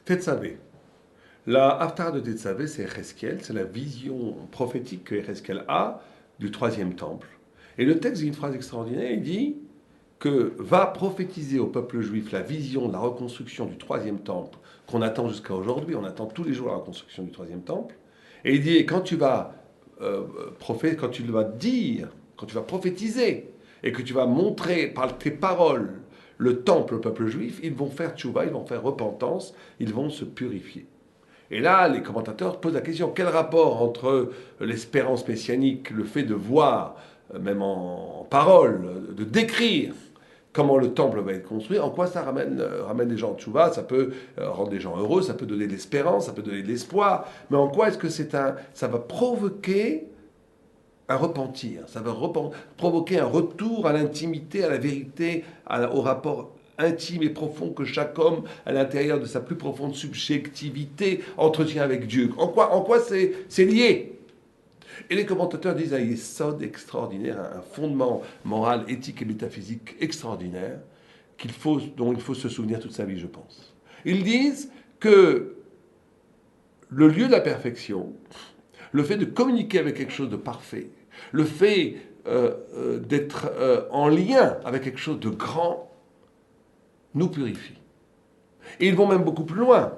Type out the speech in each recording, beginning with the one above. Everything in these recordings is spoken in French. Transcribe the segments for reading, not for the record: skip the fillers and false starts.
Tetzavé. La Haftarah de Tetzavé, c'est Ereskel, c'est la vision prophétique que Ereskel a du troisième temple. Et le texte dit une phrase extraordinaire, il dit que va prophétiser au peuple juif la vision de la reconstruction du troisième temple qu'on attend jusqu'à aujourd'hui. On attend tous les jours la reconstruction du troisième temple. Et il dit, et quand tu vas quand tu vas dire, quand tu vas prophétiser, et que tu vas montrer par tes paroles le temple au peuple juif, ils vont faire tchouva, ils vont faire repentance, ils vont se purifier. Et là, les commentateurs posent la question, quel rapport entre l'espérance messianique, le fait de voir, même en parole, de décrire comment le temple va être construit, en quoi ça ramène des gens en tchouva, ça peut rendre des gens heureux, ça peut donner de l'espérance, ça peut donner de l'espoir, mais en quoi est-ce que ça va provoquer un repentir, ça va provoquer un retour à l'intimité, à la vérité, au rapport intime et profond que chaque homme, à l'intérieur de sa plus profonde subjectivité, entretient avec Dieu. En quoi c'est lié? Et les commentateurs disent un yesod extraordinaire, un fondement moral, éthique et métaphysique extraordinaire, dont il faut se souvenir toute sa vie, je pense. Ils disent que le lieu de la perfection, le fait de communiquer avec quelque chose de parfait, le fait d'être en lien avec quelque chose de grand, nous purifie. Et ils vont même beaucoup plus loin.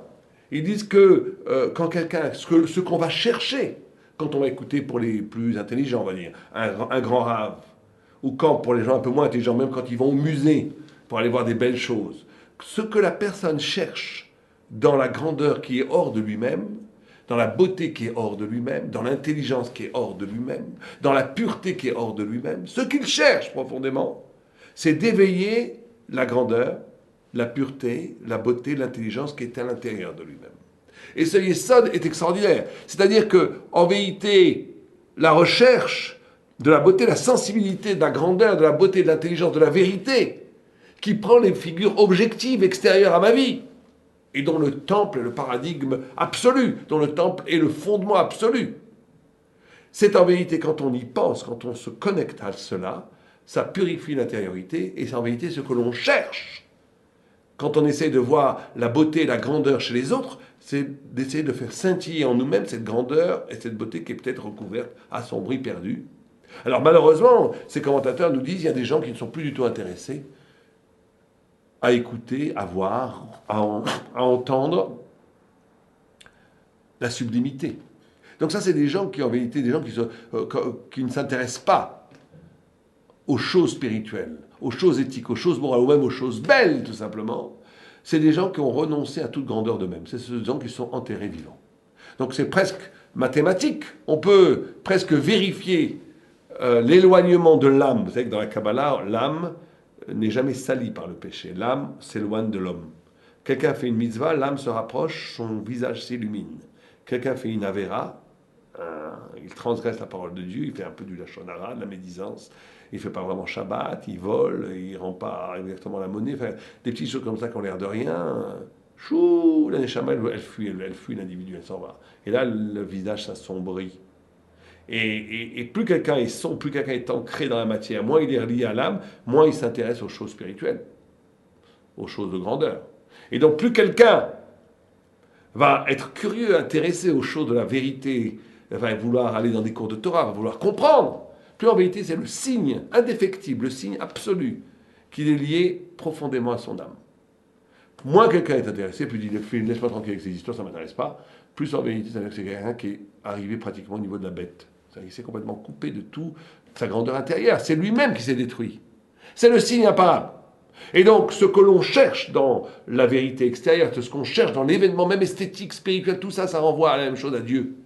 Ils disent que quand quelqu'un, ce qu'on va chercher, quand on va écouter pour les plus intelligents, on va dire, un grand rave, ou quand pour les gens un peu moins intelligents, même quand ils vont au musée pour aller voir des belles choses, ce que la personne cherche dans la grandeur qui est hors de lui-même, dans la beauté qui est hors de lui-même, dans l'intelligence qui est hors de lui-même, dans la pureté qui est hors de lui-même, ce qu'il cherche profondément, c'est d'éveiller la grandeur, la pureté, la beauté, l'intelligence qui est à l'intérieur de lui-même. Et ce yesod est extraordinaire. C'est-à-dire que, en vérité, la recherche de la beauté, la sensibilité de la grandeur, de la beauté, de l'intelligence, de la vérité, qui prend les figures objectives extérieures à ma vie, et dont le temple est le paradigme absolu, dont le temple est le fondement absolu. C'est en vérité, quand on y pense, quand on se connecte à cela, ça purifie l'intériorité, et c'est en vérité ce que l'on cherche. Quand on essaie de voir la beauté et la grandeur chez les autres, c'est d'essayer de faire scintiller en nous-mêmes cette grandeur et cette beauté qui est peut-être recouverte, assombrie, perdue. Alors malheureusement, ces commentateurs nous disent qu'il y a des gens qui ne sont plus du tout intéressés à écouter, à voir, à entendre la sublimité. Donc ça, c'est des gens qui, en vérité, des gens qui ne s'intéressent pas aux choses spirituelles, aux choses éthiques, aux choses morales, ou même aux choses belles, tout simplement. C'est des gens qui ont renoncé à toute grandeur d'eux-mêmes. C'est ces gens qui sont enterrés vivants. Donc c'est presque mathématique. On peut presque vérifier l'éloignement de l'âme. Vous savez que dans la Kabbalah, l'âme n'est jamais salie par le péché. L'âme s'éloigne de l'homme. Quelqu'un fait une mitzvah, l'âme se rapproche, son visage s'illumine. Quelqu'un fait une avéra, il transgresse la parole de Dieu, il fait un peu du lachon hara, de la médisance, il ne fait pas vraiment Shabbat, il vole, il ne rend pas exactement la monnaie, enfin, des petites choses comme ça qui ont l'air de rien. Chou, la neshama, elle fuit l'individu, elle s'en va. Et là, le visage s'assombrit. Et plus quelqu'un est sombre, plus quelqu'un est ancré dans la matière, moins il est relié à l'âme, moins il s'intéresse aux choses spirituelles, aux choses de grandeur. Et donc plus quelqu'un va être curieux, intéressé aux choses de la vérité, va vouloir aller dans des cours de Torah, va vouloir comprendre, plus en vérité c'est le signe indéfectible, le signe absolu, qu'il est lié profondément à son âme. Moins quelqu'un est intéressé, plus il dit laisse-moi tranquille avec ces histoires, ça ne m'intéresse pas, plus en vérité c'est quelqu'un qui est arrivé pratiquement au niveau de la bête. Il s'est complètement coupé de tout sa grandeur intérieure. C'est lui-même qui s'est détruit. C'est le signe imparable. Et donc, ce que l'on cherche dans la vérité extérieure, ce qu'on cherche dans l'événement même esthétique, spirituel, tout ça, ça renvoie à la même chose, à Dieu.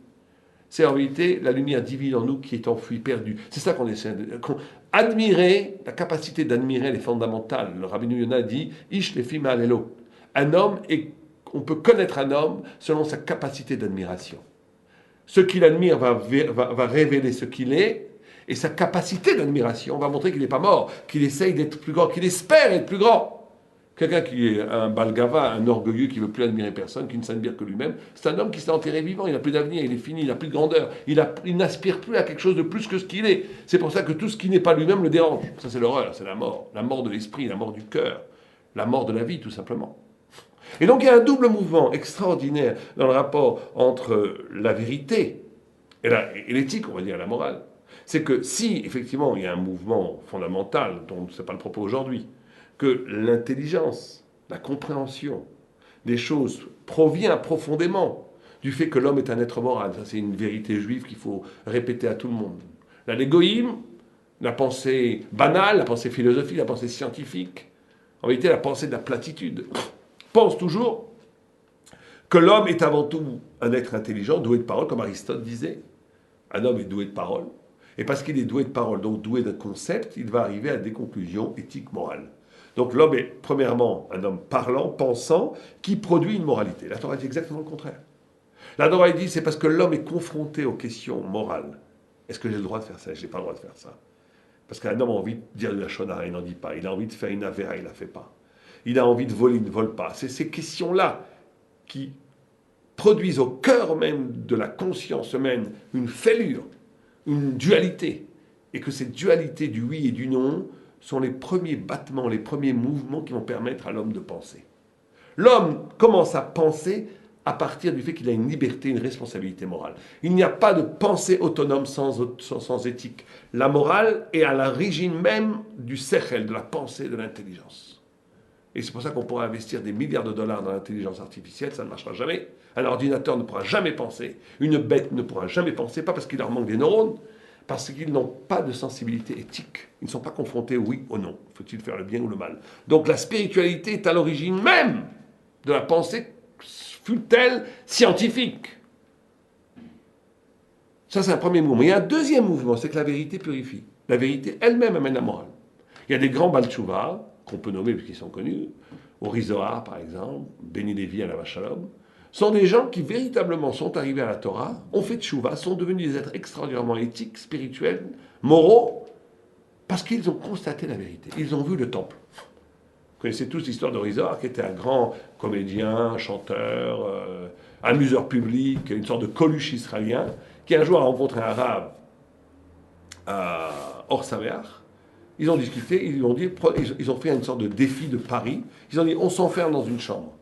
C'est en vérité la lumière divine en nous qui est enfouie, perdue. C'est ça qu'on essaie de... Admirer, la capacité d'admirer les fondamentales. Le Rabbi Yonah dit « Ish lefim alelo ». Un homme, on peut connaître un homme selon sa capacité d'admiration. Ce qu'il admire va révéler ce qu'il est, et sa capacité d'admiration va montrer qu'il n'est pas mort, qu'il essaye d'être plus grand, qu'il espère être plus grand. Quelqu'un qui est un balgava, un orgueilleux qui ne veut plus admirer personne, qui ne s'admire que lui-même, c'est un homme qui s'est enterré vivant, il n'a plus d'avenir, il est fini, il n'a plus de grandeur, il n'aspire plus à quelque chose de plus que ce qu'il est. C'est pour ça que tout ce qui n'est pas lui-même le dérange. Ça c'est l'horreur, c'est la mort de l'esprit, la mort du cœur, la mort de la vie tout simplement. Et donc il y a un double mouvement extraordinaire dans le rapport entre la vérité et l'éthique, on va dire, la morale. C'est que si, effectivement, il y a un mouvement fondamental, dont ce n'est pas le propos aujourd'hui, que l'intelligence, la compréhension des choses provient profondément du fait que l'homme est un être moral. Ça, c'est une vérité juive qu'il faut répéter à tout le monde. Là, l'égoïsme, la pensée banale, la pensée philosophique, la pensée scientifique, en réalité, la pensée de la platitude, pense toujours que l'homme est avant tout un être intelligent, doué de parole, comme Aristote disait. Un homme est doué de parole. Et parce qu'il est doué de parole, donc doué de concept, il va arriver à des conclusions éthiques, morales. Donc l'homme est premièrement un homme parlant, pensant, qui produit une moralité. La Torah dit exactement le contraire. La Torah dit c'est parce que l'homme est confronté aux questions morales. Est-ce que j'ai le droit de faire ça? Je n'ai pas le droit de faire ça. Parce qu'un homme a envie de dire de la shonara, il n'en dit pas. Il a envie de faire une avéra, il ne la fait pas. Il a envie de voler, il ne vole pas. C'est ces questions-là qui produisent au cœur même de la conscience humaine une fêlure, une dualité. Et que cette dualité du oui et du non sont les premiers battements, les premiers mouvements qui vont permettre à l'homme de penser. L'homme commence à penser à partir du fait qu'il a une liberté, une responsabilité morale. Il n'y a pas de pensée autonome sans éthique. La morale est à l'origine même du sechel, de la pensée, de l'intelligence. Et c'est pour ça qu'on pourra investir des milliards de dollars dans l'intelligence artificielle, ça ne marchera jamais. Un ordinateur ne pourra jamais penser, une bête ne pourra jamais penser, pas parce qu'il leur manque des neurones, parce qu'ils n'ont pas de sensibilité éthique. Ils ne sont pas confrontés au oui ou au non. Faut-il faire le bien ou le mal? Donc la spiritualité est à l'origine même de la pensée, fut-elle scientifique. Ça, c'est un premier mouvement. Il y a un deuxième mouvement, c'est que la vérité purifie. La vérité elle-même amène la morale. Il y a des grands Baal Tshuva, qu'on peut nommer puisqu'ils sont connus, Ori Zohar par exemple, Beni Levi à la Shalom, sont des gens qui véritablement sont arrivés à la Torah, ont fait Tshuva, sont devenus des êtres extraordinairement éthiques, spirituels, moraux, parce qu'ils ont constaté la vérité. Ils ont vu le temple. Vous connaissez tous l'histoire d'Ori Zohar, qui était un grand comédien, chanteur, amuseur public, une sorte de Coluche israélien, qui un jour a rencontré un arabe à Or Sameach. Ils ont discuté, ils ont fait une sorte de défi de pari. Ils ont dit, on s'enferme dans une chambre.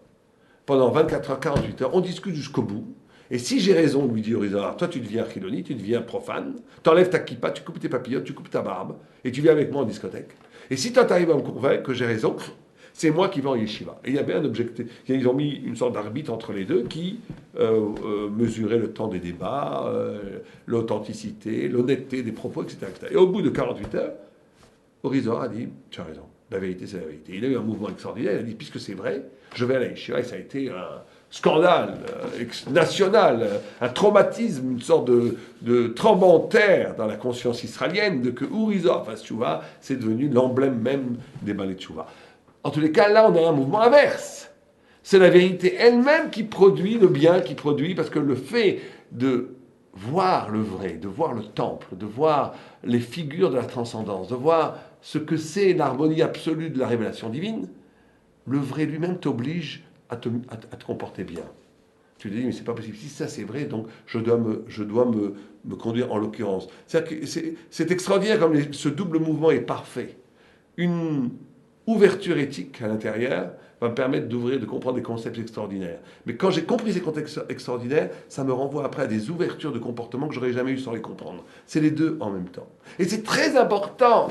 Pendant 24 heures, 48 heures, on discute jusqu'au bout. Et si j'ai raison, lui dit Ori Zohar, toi tu deviens chiloni, tu deviens profane, tu enlèves ta kippa, tu coupes tes papillotes, tu coupes ta barbe, et tu viens avec moi en discothèque. Et si toi tu arrives à me convaincre que j'ai raison, c'est moi qui vais en yeshiva. Et il y avait un objectif. Ils ont mis une sorte d'arbitre entre les deux qui mesurait le temps des débats, l'authenticité, l'honnêteté des propos, etc., etc. Et au bout de 48 heures, Ori Zohar a dit, tu as raison, la vérité c'est la vérité. Il a eu un mouvement extraordinaire, il a dit, puisque c'est vrai, je vais à la yeshiva, et ça a été un scandale national, un traumatisme, une sorte de tremblement de terre dans la conscience israélienne, de que Ori Zohar fasse Tshuva, c'est devenu l'emblème même des balais de Tshuva. En tous les cas, là, on a un mouvement inverse. C'est la vérité elle-même qui produit le bien, qui produit, parce que le fait de voir le vrai, de voir le temple, de voir les figures de la transcendance, de voir ce que c'est l'harmonie absolue de la révélation divine, le vrai lui-même t'oblige à te comporter bien. Tu te dis, mais c'est pas possible. Si ça c'est vrai, donc je dois me conduire en l'occurrence. C'est extraordinaire comme ce double mouvement est parfait. Une ouverture éthique à l'intérieur va me permettre d'ouvrir, de comprendre des concepts extraordinaires. Mais quand j'ai compris ces concepts extraordinaires, ça me renvoie après à des ouvertures de comportement que j'aurais jamais eu sans les comprendre. C'est les deux en même temps. Et c'est très important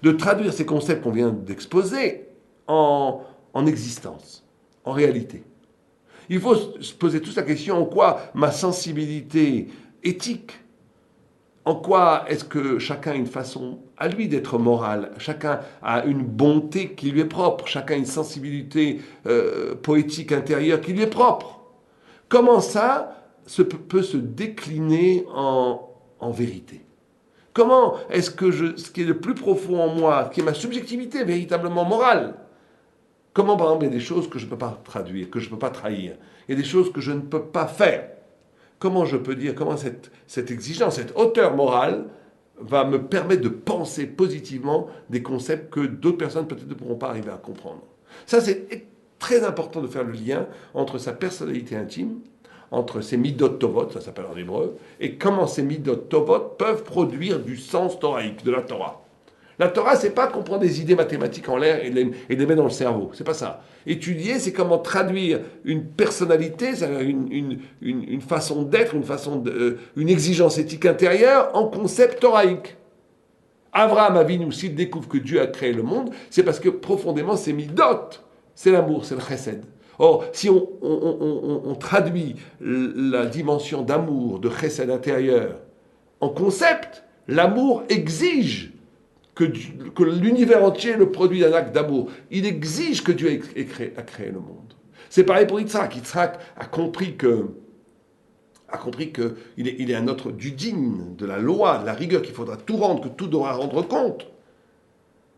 de traduire ces concepts qu'on vient d'exposer en existence, en réalité. Il faut se poser toute la question en quoi ma sensibilité éthique, en quoi est-ce que chacun a une façon à lui d'être moral, chacun a une bonté qui lui est propre, chacun a une sensibilité poétique intérieure qui lui est propre. Comment ça peut se décliner en vérité? Comment est-ce que ce qui est le plus profond en moi, qui est ma subjectivité véritablement morale, comment par exemple il y a des choses que je ne peux pas traduire, que je ne peux pas trahir, il y a des choses que je ne peux pas faire. Comment je peux dire, comment cette exigence, cette hauteur morale va me permettre de penser positivement des concepts que d'autres personnes peut-être ne pourront pas arriver à comprendre. Ça, c'est très important de faire le lien entre sa personnalité intime, entre ses midot tovot, ça s'appelle en hébreu, et comment ces midot tovot peuvent produire du sens thoraïque de la Torah. La Torah, c'est pas qu'on prend des idées mathématiques en l'air et les met dans le cerveau. C'est pas ça. Étudier, c'est comment traduire une personnalité, une façon d'être, une exigence éthique intérieure en concept toraïque. Abraham Avinu, s'il découvre que Dieu a créé le monde, c'est parce que profondément, c'est midot. C'est l'amour, c'est le chesed. Or, si on traduit la dimension d'amour, de chesed intérieur, en concept, l'amour exige que l'univers entier est le produit d'un acte d'amour. Il exige que Dieu a créé le monde. C'est pareil pour Yitzhak. Yitzhak a compris qu'il est un autre du digne, de la loi, de la rigueur, qu'il faudra tout rendre, que tout devra rendre compte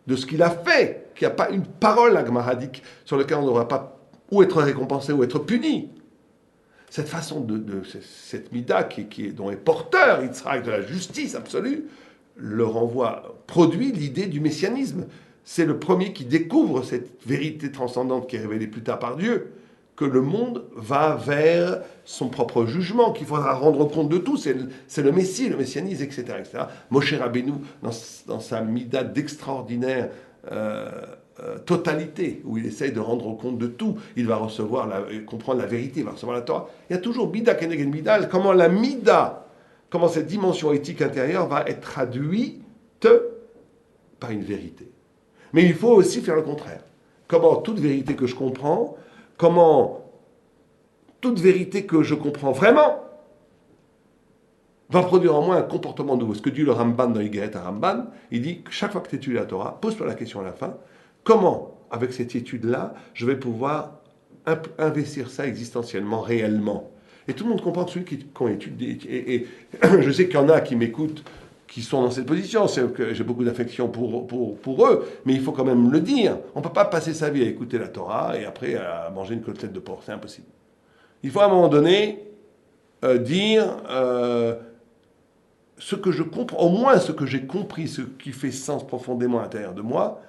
de ce qu'il a fait, qu'il n'y a pas une parole agmahadique sur laquelle on ne devra pas ou être récompensé ou être puni. Cette façon cette mida dont est porteur Yitzhak de la justice absolue, produit l'idée du messianisme. C'est le premier qui découvre cette vérité transcendante qui est révélée plus tard par Dieu, que le monde va vers son propre jugement, qu'il faudra rendre compte de tout. C'est le Messie, le messianisme, etc. Moshe Rabbeinu, dans sa mida d'extraordinaire totalité, où il essaye de rendre compte de tout, il va comprendre la vérité, il va recevoir la Torah. Il y a toujours mida keneged mida, comment cette dimension éthique intérieure va être traduite par une vérité. Mais il faut aussi faire le contraire. Comment toute vérité que je comprends, toute vérité que je comprends vraiment, va produire en moi un comportement nouveau. Ce que dit le Ramban dans Igeret à Ramban, il dit que chaque fois que tu étudies la Torah, pose-toi la question à la fin, comment, avec cette étude-là, je vais pouvoir investir ça existentiellement, réellement. Et tout le monde comprend que celui qui étudie. Et je sais qu'il y en a qui m'écoutent, qui sont dans cette position. C'est que j'ai beaucoup d'affection pour eux, mais il faut quand même le dire. On ne peut pas passer sa vie à écouter la Torah et après à manger une côtelette de porc. C'est impossible. Il faut à un moment donné dire ce que je comprends, au moins ce que j'ai compris, ce qui fait sens profondément à l'intérieur de moi.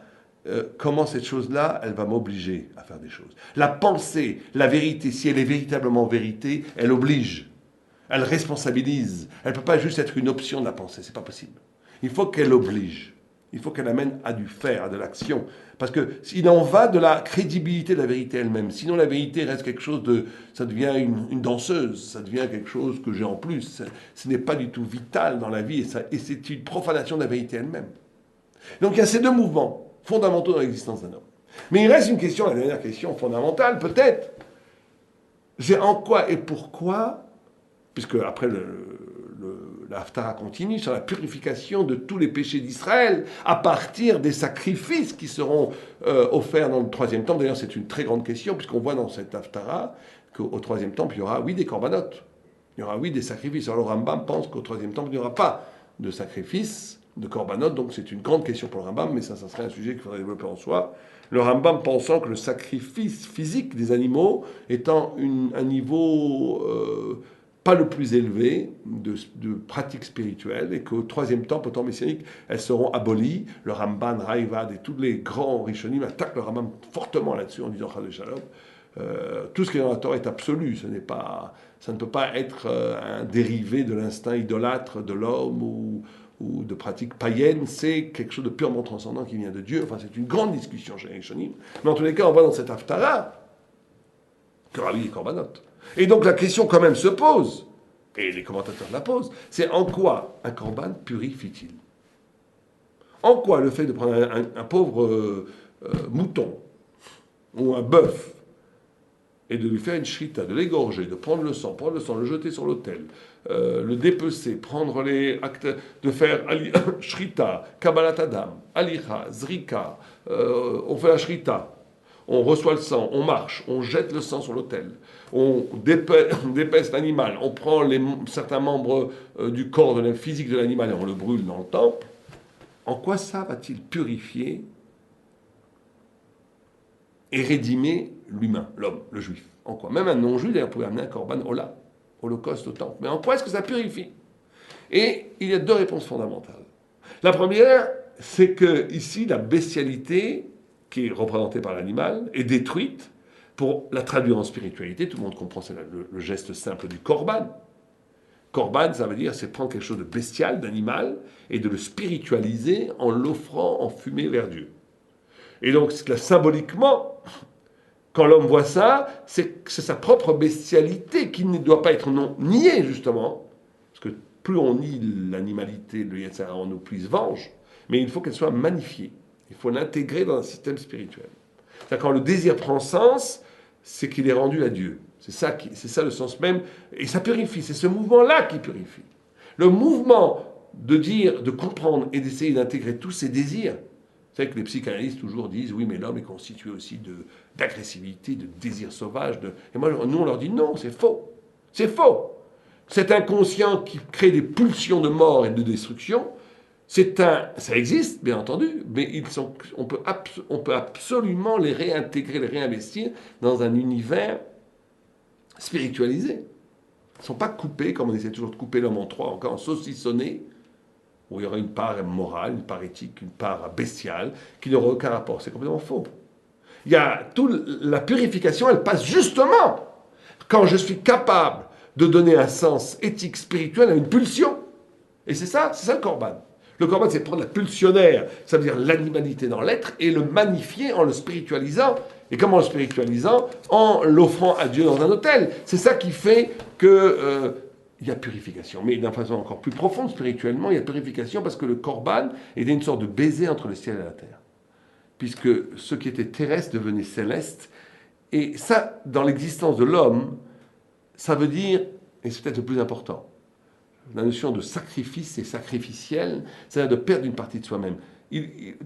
Comment cette chose-là, elle va m'obliger à faire des choses. La pensée, la vérité, si elle est véritablement vérité, elle oblige, elle responsabilise. Elle ne peut pas juste être une option de la pensée, c'est pas possible. Il faut qu'elle oblige, il faut qu'elle amène à du faire, à de l'action. Parce qu'il en va de la crédibilité de la vérité elle-même. Sinon la vérité reste quelque chose ça devient une danseuse, ça devient quelque chose que j'ai en plus. Ce n'est pas du tout vital dans la vie et c'est une profanation de la vérité elle-même. Donc il y a ces deux mouvements fondamentaux dans l'existence d'un homme. Mais il reste une question, la dernière question fondamentale peut-être, c'est en quoi et pourquoi, puisque après la Haftara continue sur la purification de tous les péchés d'Israël à partir des sacrifices qui seront offerts dans le troisième temple. D'ailleurs c'est une très grande question puisqu'on voit dans cette Haftara qu'au troisième temple il y aura oui des corbanotes, il y aura oui des sacrifices. Alors le Rambam pense qu'au troisième temple il n'y aura pas de sacrifices, de korbanot, donc c'est une grande question pour le Rambam, mais ça serait un sujet qu'il faudrait développer en soi. Le Rambam pensant que le sacrifice physique des animaux étant un niveau pas le plus élevé de pratique spirituelle, et qu'au troisième temple, au temps messianique, elles seront abolies. Le Ramban, Raïvad et tous les grands Rishonim attaquent le Rambam fortement là-dessus en disant Chas Shalom. Tout ce qui est dans la Torah est absolu, ça ne peut pas être un dérivé de l'instinct idolâtre de l'homme ou de pratiques païennes, c'est quelque chose de purement transcendant qui vient de Dieu. Enfin, c'est une grande discussion chez les Rishonim. Mais en tous les cas, on voit dans cette Haftara que Rabbi est korbanot. Et donc la question quand même se pose, et les commentateurs la posent, c'est en quoi un korban purifie-t-il? En quoi le fait de prendre un pauvre mouton ou un bœuf et de lui faire une shrita, de l'égorger, de prendre le sang, le jeter sur l'autel, le dépecer, prendre les actes, de faire shrita, kabbalat adam, alicha, zrika, on fait la shrita, on reçoit le sang, on marche, on jette le sang sur l'autel, on dépèce l'animal, on prend certains membres du corps physique de l'animal et on le brûle dans le temple. En quoi ça va-t-il purifier et rédimer l'humain, l'homme, le juif? En quoi? Même un non-juif, d'ailleurs, pouvait amener un korban ola, holocauste au temple. Mais en quoi est-ce que ça purifie? Et il y a deux réponses fondamentales. La première, c'est que ici, la bestialité, qui est représentée par l'animal, est détruite pour la traduire en spiritualité. Tout le monde comprend, c'est le geste simple du korban. Korban, ça veut dire, c'est prendre quelque chose de bestial, d'animal, et de le spiritualiser en l'offrant en fumée vers Dieu. Et donc, symboliquement, quand l'homme voit ça, c'est sa propre bestialité qui ne doit pas être niée, justement. Parce que plus on nie l'animalité, le Yetzer Hara en nous, plus il se venge. Mais il faut qu'elle soit magnifiée. Il faut l'intégrer dans un système spirituel. C'est-à-dire, quand le désir prend sens, c'est qu'il est rendu à Dieu. C'est ça le sens même. Et ça purifie. C'est ce mouvement-là qui purifie. Le mouvement de dire, de comprendre et d'essayer d'intégrer tous ces désirs. Vous savez que les psychanalystes toujours disent, oui, mais l'homme est constitué aussi d'agressivité, de désir sauvage. Et moi, nous, on leur dit, non, c'est faux. C'est faux. Cet inconscient qui crée des pulsions de mort et de destruction, ça existe, bien entendu, mais on peut absolument les réintégrer, les réinvestir dans un univers spiritualisé. Ils ne sont pas coupés, comme on essaie toujours de couper l'homme en trois, encore en saucissonné, où il y aurait une part morale, une part éthique, une part bestiale, qui n'aurait aucun rapport. C'est complètement faux. La purification, elle passe justement quand je suis capable de donner un sens éthique, spirituel à une pulsion. Et c'est ça le Korban. Le Korban, c'est prendre la pulsionnaire, ça veut dire l'animalité dans l'être, et le magnifier en le spiritualisant. Et comment en le spiritualisant? En l'offrant à Dieu dans un autel. C'est ça qui fait que il y a purification. Mais d'une façon encore plus profonde, spirituellement, il y a purification parce que le Korban était une sorte de baiser entre le ciel et la terre. Puisque ce qui était terrestre devenait céleste. Et ça, dans l'existence de l'homme, ça veut dire, et c'est peut-être le plus important, la notion de sacrifice et sacrificiel, c'est-à-dire de perdre une partie de soi-même.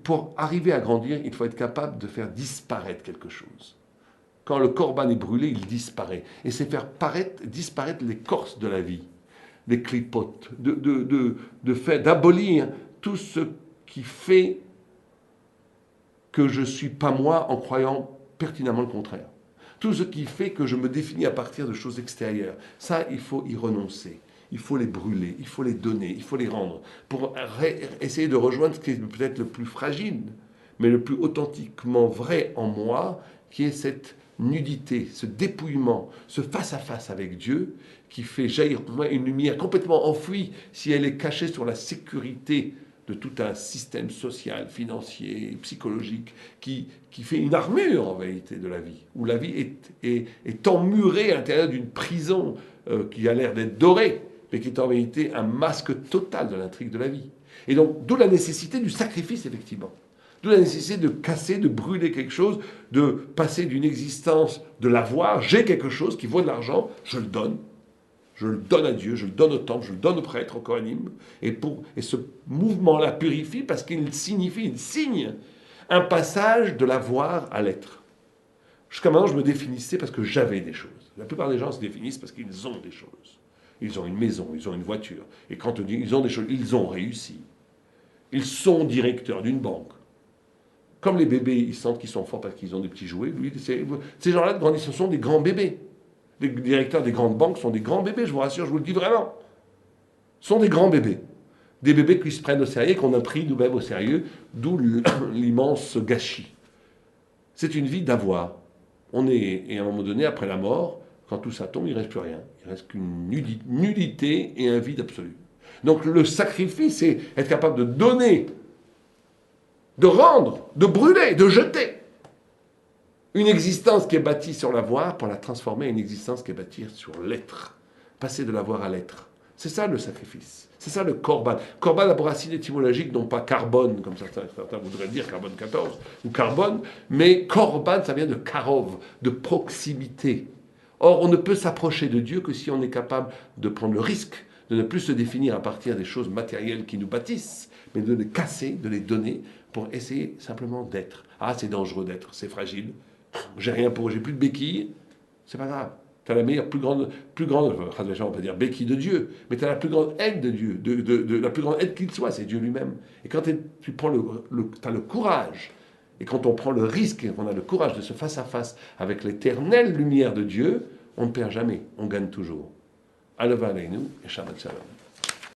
Pour arriver à grandir, il faut être capable de faire disparaître quelque chose. Quand le Korban est brûlé, il disparaît. Et c'est faire disparaître l'écorce de la vie, les clipotes, d'abolir tout ce qui fait que je ne suis pas moi en croyant pertinemment le contraire. Tout ce qui fait que je me définis à partir de choses extérieures. Ça, il faut y renoncer. Il faut les brûler, il faut les donner, il faut les rendre, pour essayer de rejoindre ce qui est peut-être le plus fragile, mais le plus authentiquement vrai en moi, qui est cette nudité, ce dépouillement, ce face-à-face avec Dieu, qui fait jaillir pour moi une lumière complètement enfouie, si elle est cachée sur la sécurité de tout un système social, financier, psychologique, qui fait une armure en vérité de la vie, où la vie est emmurée à l'intérieur d'une prison qui a l'air d'être dorée, mais qui est en vérité un masque total de l'intrigue de la vie. Et donc, d'où la nécessité du sacrifice, effectivement. D'où la nécessité de casser, de brûler quelque chose, de passer d'une existence de l'avoir, j'ai quelque chose qui vaut de l'argent, je le donne à Dieu, je le donne au temple, je le donne au prêtre, au Kohanim, et ce mouvement-là purifie parce qu'il signe un passage de l'avoir à l'être. Jusqu'à maintenant, je me définissais parce que j'avais des choses. La plupart des gens se définissent parce qu'ils ont des choses. Ils ont une maison, ils ont une voiture. Et quand on dit ils ont des choses, ils ont réussi. Ils sont directeurs d'une banque. Comme les bébés, ils sentent qu'ils sont forts parce qu'ils ont des petits jouets. Lui, ces gens-là grandissent, ce sont des grands bébés. Les directeurs des grandes banques sont des grands bébés, je vous rassure, je vous le dis vraiment. Ce sont des grands bébés. Des bébés qui se prennent au sérieux, qu'on a pris nous-mêmes au sérieux, d'où l'immense gâchis. C'est une vie d'avoir. Et à un moment donné, après la mort, quand tout ça tombe, il ne reste plus rien. Il ne reste qu'une nudité et un vide absolu. Donc le sacrifice, c'est être capable de donner, de rendre, de brûler, de jeter une existence qui est bâtie sur l'avoir pour la transformer en une existence qui est bâtie sur l'être. Passer de l'avoir à l'être. C'est ça le sacrifice. C'est ça le Korban. Korban a pour racine étymologique, non pas carbone, comme certains voudraient dire, carbone 14, ou carbone, mais Korban, ça vient de karov, de proximité. Or, on ne peut s'approcher de Dieu que si on est capable de prendre le risque de ne plus se définir à partir des choses matérielles qui nous bâtissent, mais de les casser, de les donner, pour essayer simplement d'être. Ah, c'est dangereux d'être, c'est fragile, j'ai plus de béquilles, c'est pas grave. Tu as la meilleure, plus grande, on va pas dire béquille de Dieu, mais tu as la plus grande aide de Dieu, la plus grande aide qu'il soit, c'est Dieu lui-même. Et quand tu prends as le courage, et quand on prend le risque, et qu'on a le courage de se face à face avec l'éternelle lumière de Dieu, on ne perd jamais, on gagne toujours. Aleva Aleinu et Shabbat Shalom.